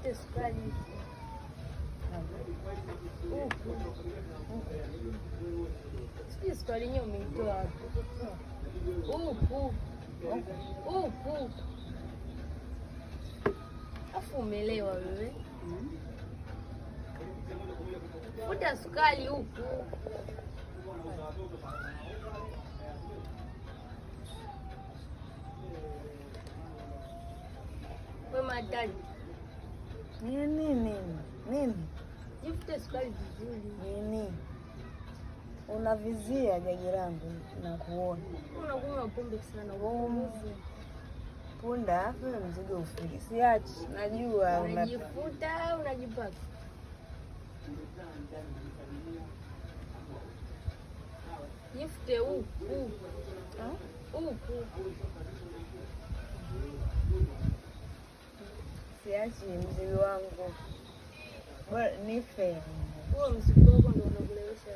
Jifute sukari sijui sukari yenyewe umeitoa wapi? Afu umelewa wewe. Futa sukari huku. We madadi. Nini? Jifute sukari vizuri. Nini? Unavizia jagi langu na kuona. Unakunywa pombe sana. Punda hapo mzigo ufiki. Siachi, najua unajifuta, unajipaka. Jifute huku. Siachi mzigo wangu. Bora nife. Huo mzigo wako ndio unakulewesha.